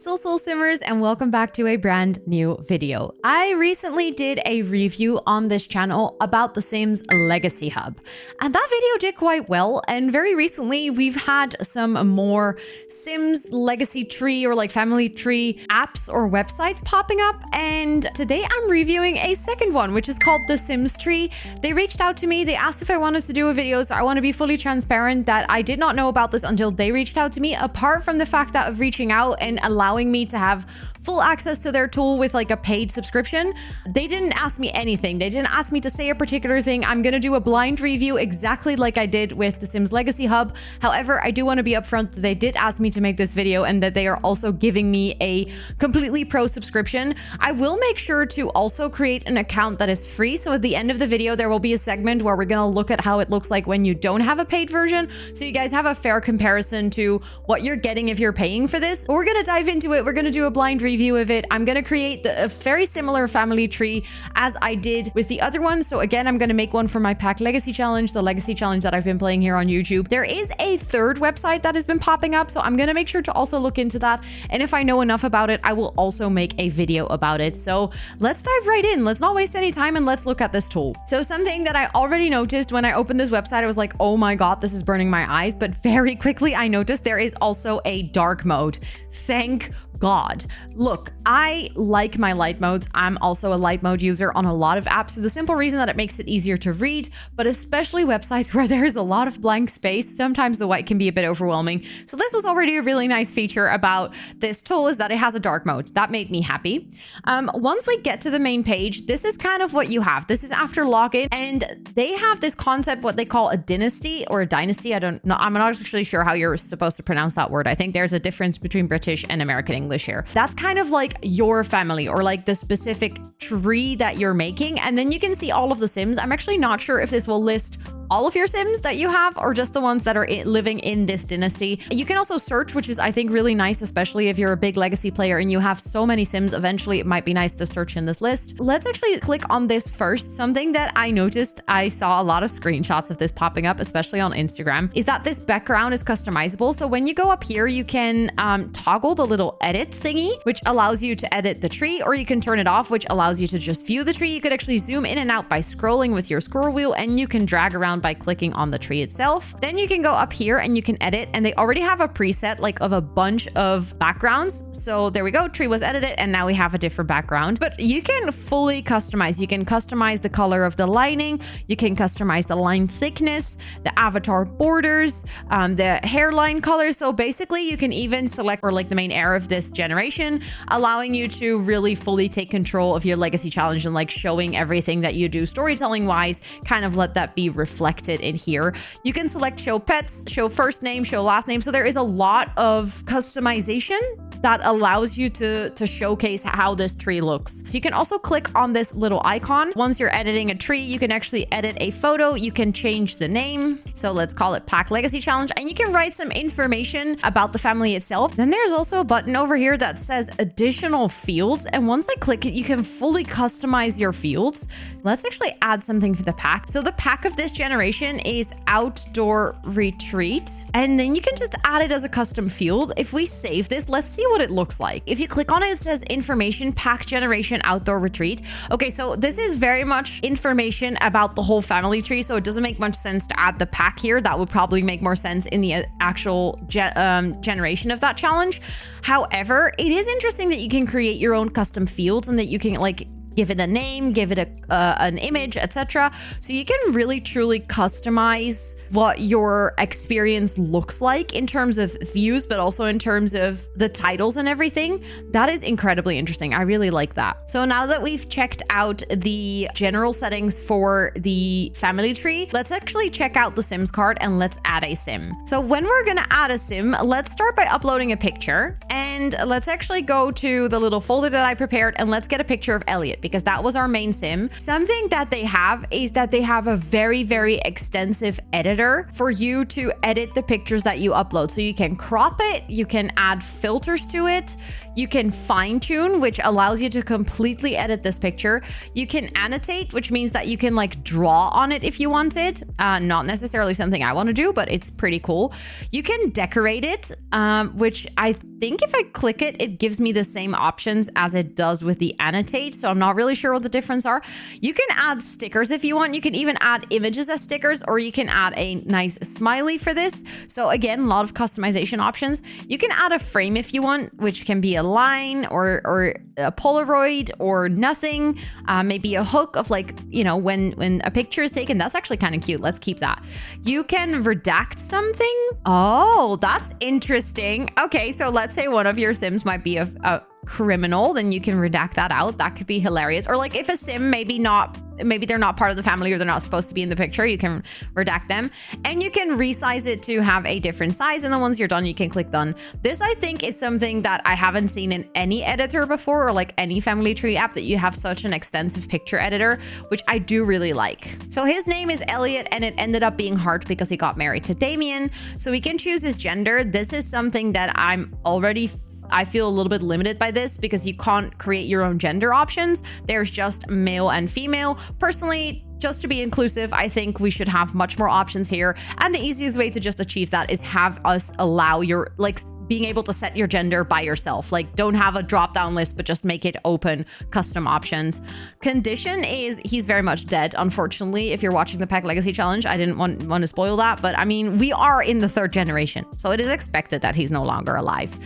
Soul Simmers, and welcome back to a brand new video. I recently did a review on this channel about the Sims Legacy Hub, and that video did quite well. And very recently we've had some more Sims legacy tree or like family tree apps or websites popping up, and today I'm reviewing a second one, which is called the Sims Tree. They reached out to me, they asked if I wanted to do a video, so I want to be fully transparent that I did not know about this until they reached out to me, apart from the fact that of reaching out and allowing me to have full access to their tool with like a paid subscription. They didn't ask me anything. They didn't ask me to say a particular thing. I'm gonna do a blind review exactly like I did with the Sims Legacy Hub. However, I do want to be upfront that they did ask me to make this video and that they are also giving me a completely pro subscription. I will make sure to also create an account that is free. So at the end of the video, there will be a segment where we're gonna look at how it looks like when you don't have a paid version, so you guys have a fair comparison to what you're getting if you're paying for this. But we're gonna dive into it. We're gonna do a blind review of it. I'm gonna create a very similar family tree as I did with the other one. So again, I'm gonna make one for my Pack Legacy Challenge, the Legacy Challenge that I've been playing here on YouTube. There is a third website that has been popping up, so I'm gonna make sure to also look into that. And if I know enough about it, I will also make a video about it. So let's dive right in. Let's not waste any time and let's look at this tool. So something that I already noticed when I opened this website, I was like, oh my God, this is burning my eyes. But very quickly, I noticed there is also a dark mode. Thank God. Look, I like my light modes. I'm also a light mode user on a lot of apps for the simple reason that it makes it easier to read, but especially websites where there's a lot of blank space, sometimes the white can be a bit overwhelming. So this was already a really nice feature about this tool, is that it has a dark mode. That made me happy. Once we get to the main page, this is kind of what you have. This is after login, and they have this concept, what they call a dynasty or a dynasty. I don't know. I'm not actually sure how you're supposed to pronounce that word. I think there's a difference between British and American English here. That's kind of like your family or like the specific tree that you're making. And then you can see all of the Sims. I'm actually not sure if this will list all of your Sims that you have or just the ones that are living in this dynasty. You can also search, which is I think really nice, especially if you're a big legacy player and you have so many Sims. Eventually it might be nice to search in this list. Let's actually click on this first. Something that I noticed, I saw a lot of screenshots of this popping up, especially on Instagram, is that this background is customizable. So when you go up here, you can toggle the little edit thingy, which allows you to edit the tree, or you can turn it off, which allows you to just view the tree. You could actually zoom in and out by scrolling with your scroll wheel, and you can drag around by clicking on the tree itself. Then you can go up here and you can edit, and they already have a preset like of a bunch of backgrounds. So there we go, tree was edited and now we have a different background. But you can fully customize. You can customize the color of the lining, you can customize the line thickness, the avatar borders, the hairline color. So basically you can even select for like the main heir of this generation, allowing you to really fully take control of your legacy challenge and like showing everything that you do storytelling wise, kind of let that be reflected in here. You can select show pets, show first name, show last name. So there is a lot of customization that allows you to showcase how this tree looks. So you can also click on this little icon. Once you're editing a tree, you can actually edit a photo. You can change the name. So let's call it Pack Legacy Challenge, and you can write some information about the family itself. Then there's also a button over here that says additional fields. And once I click it, you can fully customize your fields. Let's actually add something for the pack. So the pack of this generation is outdoor retreat, and then you can just add it as a custom field. If we save this, let's see what it looks like. If you click on it, it says information pack generation outdoor retreat. Okay, so this is very much information about the whole family tree, so it doesn't make much sense to add the pack here. That would probably make more sense in the actual generation of that challenge. However, it is interesting that you can create your own custom fields and that you can like give it a name, give it an image, etc. So you can really truly customize what your experience looks like in terms of views, but also in terms of the titles and everything. That is incredibly interesting. I really like that. So now that we've checked out the general settings for the family tree, let's actually check out the Sims card and let's add a Sim. So when we're gonna add a Sim, let's start by uploading a picture, and let's actually go to the little folder that I prepared and let's get a picture of Elliot, because that was our main sim. Something that they have is that they have a very, very extensive editor for you to edit the pictures that you upload. So you can crop it, you can add filters to it, you can fine tune, which allows you to completely edit this picture. You can annotate, which means that you can like draw on it if you wanted. Not necessarily something I want to do, but it's pretty cool. You can decorate it, which I think if I click it, it gives me the same options as it does with the annotate. So I'm not really sure what the difference are. You can add stickers if you want. You can even add images as stickers, or you can add a nice smiley for this. So again, a lot of customization options. You can add a frame if you want, which can be a line or a Polaroid or nothing. Maybe a hook of like, you know, when a picture is taken. That's actually kind of cute. Let's keep that. You can redact something. Oh, that's interesting. Okay, so let's say one of your sims might be a criminal, then you can redact that out. That could be hilarious. Or like if a sim maybe they're not part of the family or they're not supposed to be in the picture, you can redact them. And you can resize it to have a different size. And then once you're done, you can click done. This I think is something that I haven't seen in any editor before, or like any family tree app, that you have such an extensive picture editor, which I do really like. So his name is Elliot, and it ended up being Hart because he got married to Damien. So we can choose his gender. This is something that I feel a little bit limited by this because you can't create your own gender options. There's just male and female. Personally, just to be inclusive, I think we should have much more options here. And the easiest way to just achieve that is have us allow your, like, being able to set your gender by yourself. Like, don't have a drop down list, but just make it open, custom options. Condition is he's very much dead, unfortunately. If you're watching the Pack Legacy Challenge, I didn't want to spoil that, but I mean, we are in the 3rd generation, so it is expected that he's no longer alive.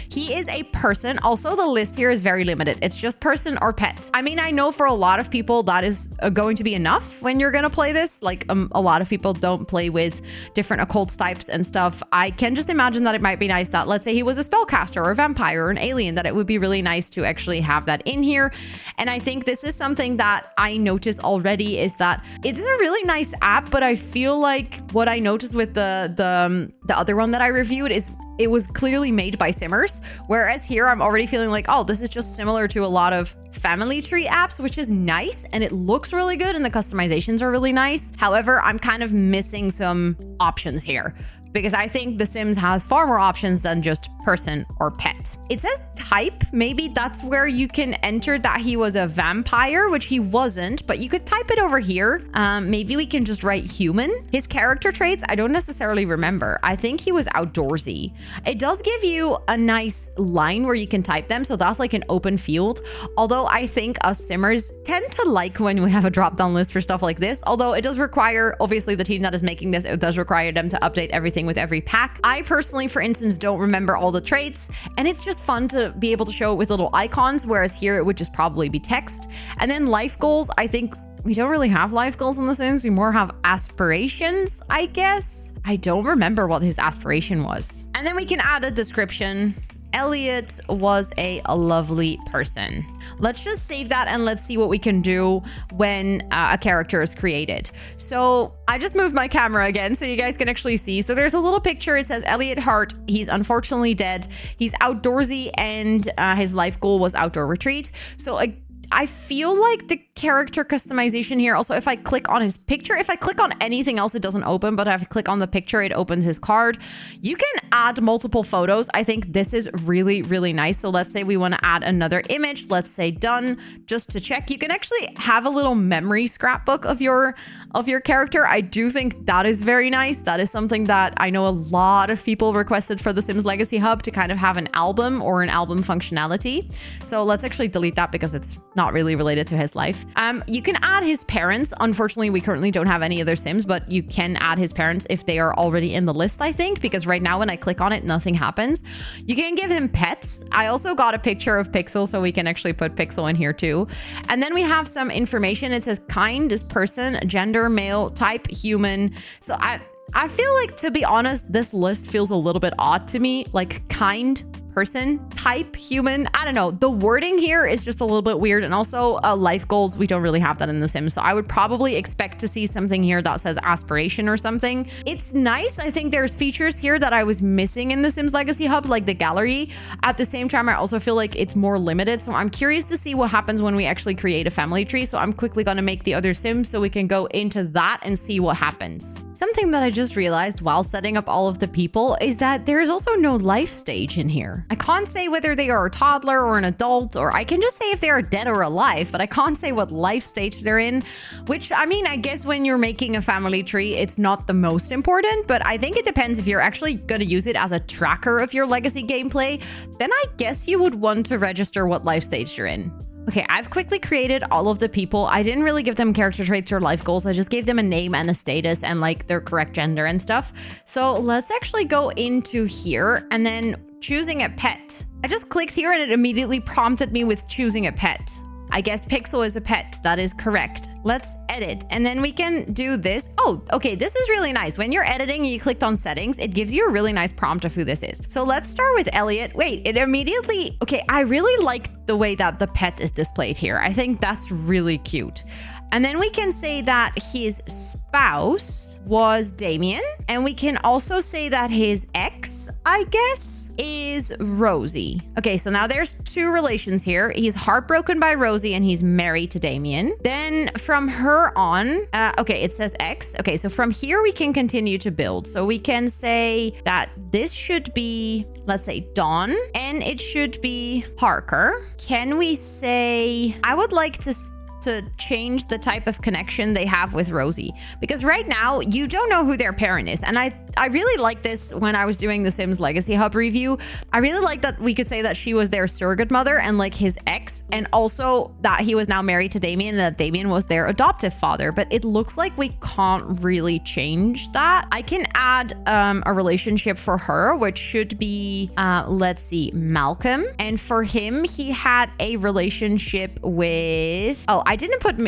He is a person. Also, the list here is very limited. It's just person or pet. I mean, I know for a lot of people that is going to be enough when you're gonna play this. Like, a lot of people don't play with different occult types and stuff. I can just imagine that it might be nice that, let's say he was a spellcaster or a vampire or an alien, that it would be really nice to actually have that in here. And I think this is something that I noticed already, is that it's a really nice app, but I feel like what I noticed with the other one that I reviewed is it was clearly made by simmers, whereas here I'm already feeling like, oh, this is just similar to a lot of family tree apps, which is nice, and it looks really good, and the customizations are really nice. However, I'm kind of missing some options here, because I think The Sims has far more options than just person or pet. It says type. Maybe that's where you can enter that he was a vampire, which he wasn't, but you could type it over here. Maybe we can just write human. His character traits, I don't necessarily remember. I think he was outdoorsy. It does give you a nice line where you can type them, so that's like an open field. Although I think us simmers tend to like when we have a drop-down list for stuff like this, although it does require, obviously the team that is making this, it does require them to update everything with every pack. I personally, for instance, don't remember all the traits, and it's just fun to be able to show it with little icons, whereas here it would just probably be text. And then life goals, I think we don't really have life goals in The Sims. We more have aspirations, I guess. I don't remember what his aspiration was. And then we can add a description. Elliot was a lovely person. Let's just save that and let's see what we can do when a character is created. So I just moved my camera again so you guys can actually see. So there's a little picture. It says Elliot Hart. He's unfortunately dead. He's outdoorsy, and his life goal was outdoor retreat. So I feel like the character customization here, also if I click on his picture, if I click on anything else, it doesn't open, but if I click on the picture, it opens his card. You can add multiple photos. I think this is really, really nice. So let's say we want to add another image. Let's say done, just to check. You can actually have a little memory scrapbook of your character. I do think that is very nice. That is something that I know a lot of people requested for the Sims Legacy Hub, to kind of have an album or an album functionality. So let's actually delete that because it's not really related to his life. You can add his parents. Unfortunately, we currently don't have any other Sims, but you can add his parents if they are already in the list, I think, because right now when I click on it, nothing happens. You can give him pets. I also got a picture of Pixel, so we can actually put Pixel in here too. And then we have some information. It says kind is person, gender, male, type, human. So I feel like, to be honest, this list feels a little bit odd to me. Like kind person type human. I don't know. The wording here is just a little bit weird. And also life goals, we don't really have that in The Sims. So I would probably expect to see something here that says aspiration or something. It's nice. I think there's features here that I was missing in The Sims Legacy Hub, like the gallery. At the same time, I also feel like it's more limited. So I'm curious to see what happens when we actually create a family tree. So I'm quickly going to make the other Sims so we can go into that and see what happens. Something that I just realized while setting up all of the people is that there is also no life stage in here. I can't say whether they are a toddler or an adult, or I can just say if they are dead or alive, but I can't say what life stage they're in, which, I mean, I guess when you're making a family tree, it's not the most important, but I think it depends. If you're actually going to use it as a tracker of your legacy gameplay, then I guess you would want to register what life stage you're in. Okay, I've quickly created all of the people. I didn't really give them character traits or life goals. I just gave them a name and a status and like their correct gender and stuff. So let's actually go into here and then choosing a pet. I just clicked here and it immediately prompted me with choosing a pet. I guess Pixel is a pet. That is correct. Let's edit. And then we can do this. Oh, okay. This is really nice. When you're editing and you clicked on settings, it gives you a really nice prompt of who this is. So let's start with Elliot. Wait, it immediately... Okay, I really like the way that the pet is displayed here. I think that's really cute. And then we can say that his spouse was Damien. And we can also say that his ex, I guess, is Rosie. Okay, so now there's two relations here. He's heartbroken by Rosie and he's married to Damien. Then from her on, okay, it says ex. Okay, so from here we can continue to build. So we can say that this should be, let's say, Dawn, and it should be Parker. Can we say, I would like to change the type of connection they have with Rosie, because right now you don't know who their parent is. And I really like this when I was doing the Sims Legacy Hub review. I really like that we could say that she was their surrogate mother and like his ex, and also that he was now married to Damien and that Damien was their adoptive father. But it looks like we can't really change that. I can add a relationship for her, which should be, let's see, Malcolm. And for him, he had a relationship with, oh, I didn't put,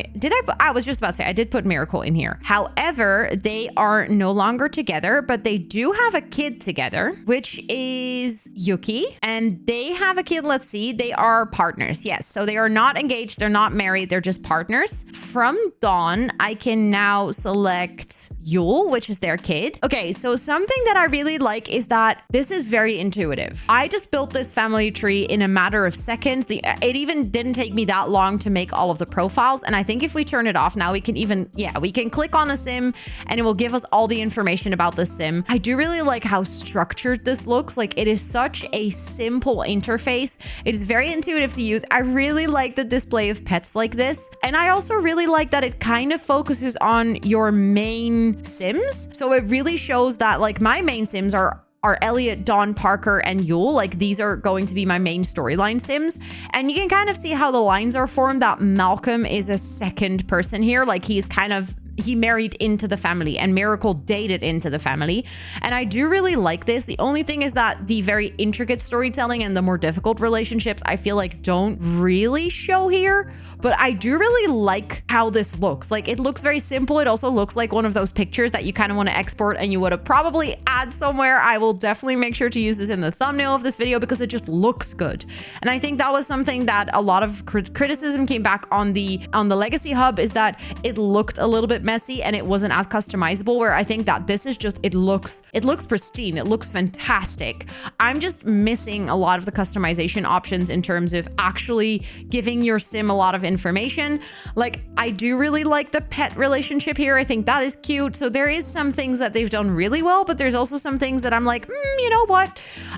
I was just about to say, I did put Miracle in here. However, they are no longer together, but they do have a kid together, which is Yuki. And they have a kid, let's see, they are partners. Yes, so they are not engaged, they're not married, they're just partners. From Dawn, I can now select Yule, which is their kid. Okay, so something that I really like is that this is very intuitive. I just built this family tree in a matter of seconds. It even didn't take me that long to make all of the profiles. And I think if we turn it off now, we can even, yeah, we can click on a sim and it will give us all the information about the sim. I do really like how structured this looks. Like, it is such a simple interface. It is very intuitive to use. I really like the display of pets like this. And I also really like that it kind of focuses on your main sims. So it really shows that like my main sims are Elliot, Dawn, Parker, and Yule. Like, these are going to be my main storyline sims. And you can kind of see how the lines are formed, that Malcolm is a second person here. Like, he's kind of, he married into the family and Miracle dated into the family. And I do really like this. The only thing is that the very intricate storytelling and the more difficult relationships, I feel like don't really show here. But I do really like how this looks. Like, it looks very simple. It also looks like one of those pictures that you kind of want to export and you would have probably add somewhere. I will definitely make sure to use this in the thumbnail of this video because it just looks good. And I think that was something that a lot of criticism came back on the Legacy Hub, is that it looked a little bit messy and it wasn't as customizable, where I think that this is just, it looks pristine. It looks fantastic. I'm just missing a lot of the customization options in terms of actually giving your sim a lot of information. Like, I do really like the pet relationship here. I think that is cute. So there is some things that they've done really well, but there's also some things that I'm like, you know what?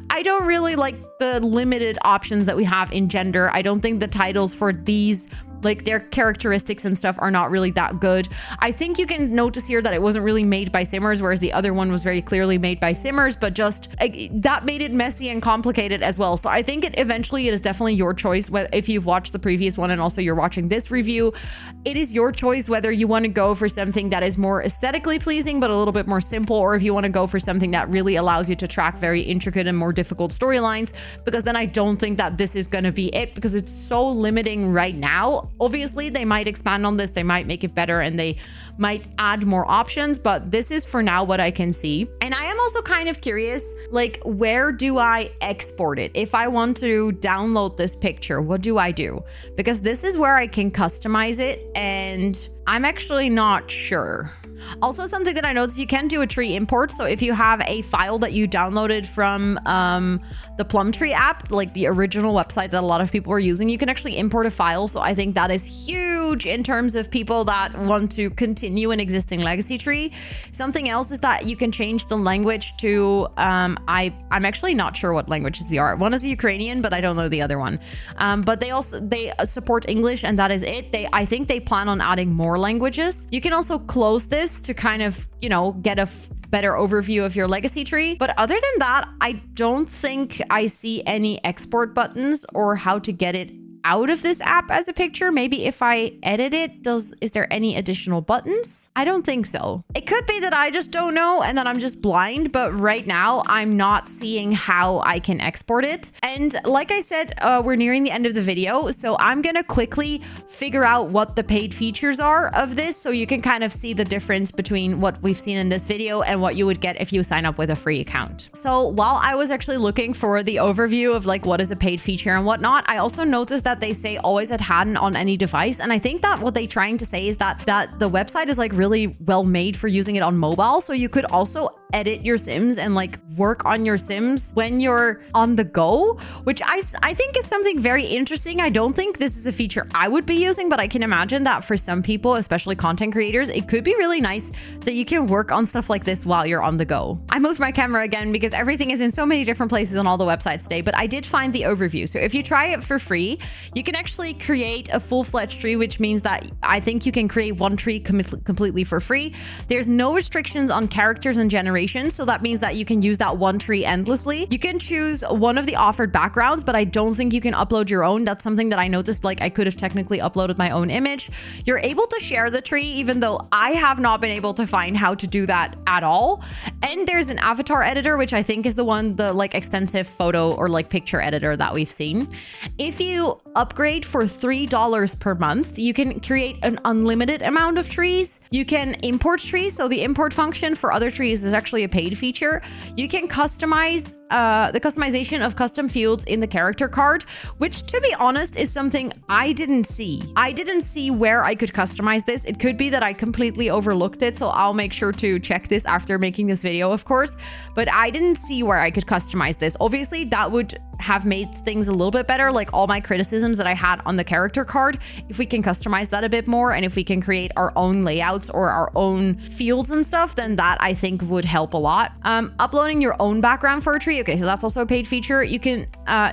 I don't really like the limited options that we have in gender. I don't think the titles for these, like, their characteristics and stuff are not really that good. I think you can notice here that it wasn't really made by Simmers, whereas the other one was very clearly made by Simmers, but just that made it messy and complicated as well. So I think it is definitely your choice. If you've watched the previous one and also you're watching this review, it is your choice whether you want to go for something that is more aesthetically pleasing, but a little bit more simple, or if you want to go for something that really allows you to track very intricate and more difficult storylines, because then I don't think that this is going to be it, because it's so limiting right now. Now, obviously, they might expand on this, they might make it better, and they might add more options, but this is for now what I can see. And I am also kind of curious, like, where do I export it? If I want to download this picture, what do I do? Because this is where I can customize it, and I'm actually not sure. Also, something that I noticed, you can do a tree import. So if you have a file that you downloaded from the Plumtree app, like the original website that a lot of people are using, you can actually import a file. So I think that is huge in terms of people that want to continue an existing legacy tree. Something else is that you can change the language to, I'm actually not sure what languages they are. One is Ukrainian, but I don't know the other one. But they support English, and that is it. I think they plan on adding more languages. You can also close this to kind of, you know, get a better overview of your legacy tree. But other than that, I don't think I see any export buttons or how to get it out of this app as a picture. Maybe if I edit it, is there any additional buttons? I don't think so. It could be that I just don't know and that I'm just blind, but right now I'm not seeing how I can export it. And like I said, we're nearing the end of the video, so I'm gonna quickly figure out what the paid features are of this, so you can kind of see the difference between what we've seen in this video and what you would get if you sign up with a free account. So while I was actually looking for the overview of like what is a paid feature and whatnot, I also noticed that they say always at hand on any device. And I think that what they're trying to say is that the website is like really well made for using it on mobile. So you could also edit your Sims and like work on your Sims when you're on the go, which I think is something very interesting. I don't think this is a feature I would be using, but I can imagine that for some people, especially content creators, it could be really nice that you can work on stuff like this while you're on the go. I moved my camera again because everything is in so many different places on all the websites today, but I did find the overview. So if you try it for free, you can actually create a full-fledged tree, which means that I think you can create one tree completely for free. There's no restrictions on characters and generation, so that means that you can use that one tree endlessly. You can choose one of the offered backgrounds, but I don't think you can upload your own. That's something that I noticed, like I could have technically uploaded my own image. You're able to share the tree, even though I have not been able to find how to do that at all. And there's an avatar editor, which I think is the like extensive photo or like picture editor that we've seen. If you upgrade for $3 per month, you can create an unlimited amount of trees. You can import trees, so the import function for other trees is actually a paid feature. You can customize the customization of custom fields in the character card, which to be honest is something I didn't see. I didn't see where I could customize this. It could be that I completely overlooked it, so I'll make sure to check this after making this video, of course, but I didn't see where I could customize this. Obviously, that would have made things a little bit better, like all my criticisms that I had on the character card. If we can customize that a bit more, and if we can create our own layouts or our own fields and stuff, then that I think would help a lot. Uploading your own background for a tree. Okay, so that's also a paid feature. You can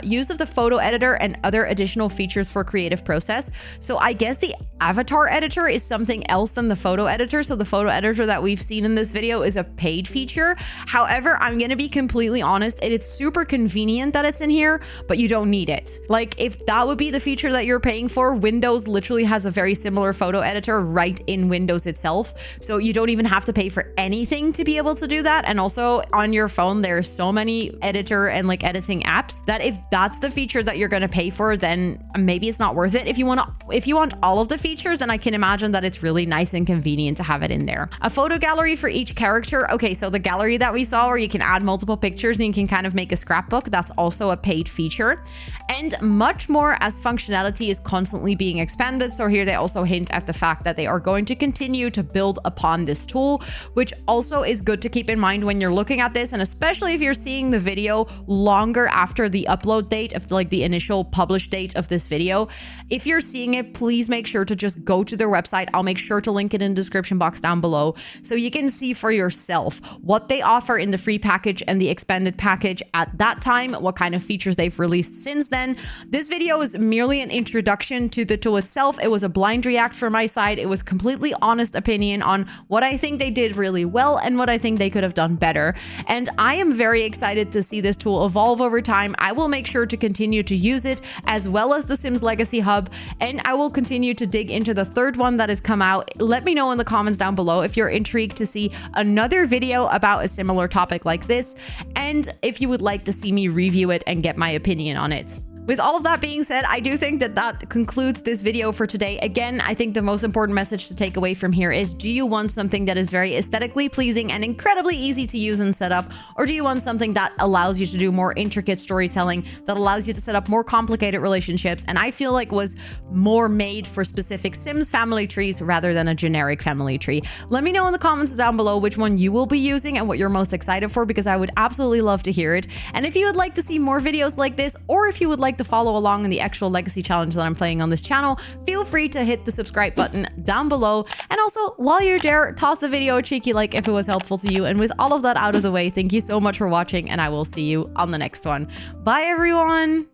use of the photo editor and other additional features for creative process. So I guess the avatar editor is something else than the photo editor. So the photo editor that we've seen in this video is a paid feature. However, I'm going to be completely honest, it's super convenient that it's in here, but you don't need it. Like if that would be the feature that you're paying for, Windows literally has a very similar photo editor right in Windows itself. So you don't even have to pay for anything to be able to do that. And also on your phone, there are so many editor and like editing apps that if that's the feature that you're going to pay for, then maybe it's not worth it. If you want all of the features, then I can imagine that it's really nice and convenient to have it in there. A photo gallery for each character. Okay, so the gallery that we saw where you can add multiple pictures and you can kind of make a scrapbook, that's also a paid feature. And much more as functionality is constantly being expanded. So here they also hint at the fact that they are going to continue to build upon this tool, which also is good to keep in mind when you're looking at this, and especially if you're seeing the video longer after the upload date of like the initial published date of this video. If you're seeing it, please make sure to just go to their website. I'll make sure to link it in the description box down below so you can see for yourself what they offer in the free package and the expanded package at that time, what kind of features they've released since then. This video is merely an introduction to the tool itself. It was a blind react from my side. It was completely honest opinion on what I think they did really well and what I think they could have done better. And I am very excited to see this tool evolve over time. I will make sure to continue to use it as well as the Sims Legacy Hub, and I will continue to dig into the third one that has come out. Let me know in the comments down below if you're intrigued to see another video about a similar topic like this, and if you would like to see me review it and get my opinion on it. With all of that being said, I do think that that concludes this video for today. Again, I think the most important message to take away from here is, do you want something that is very aesthetically pleasing and incredibly easy to use and set up? Or do you want something that allows you to do more intricate storytelling, that allows you to set up more complicated relationships, and I feel like was more made for specific Sims family trees rather than a generic family tree? Let me know in the comments down below which one you will be using and what you're most excited for, because I would absolutely love to hear it. And if you would like to see more videos like this, or if you would like to follow along in the actual legacy challenge that I'm playing on this channel, feel free to hit the subscribe button down below. And also, while you're there, toss the video a cheeky like if it was helpful to you. And with all of that out of the way, thank you so much for watching, and I will see you on the next one. Bye, everyone!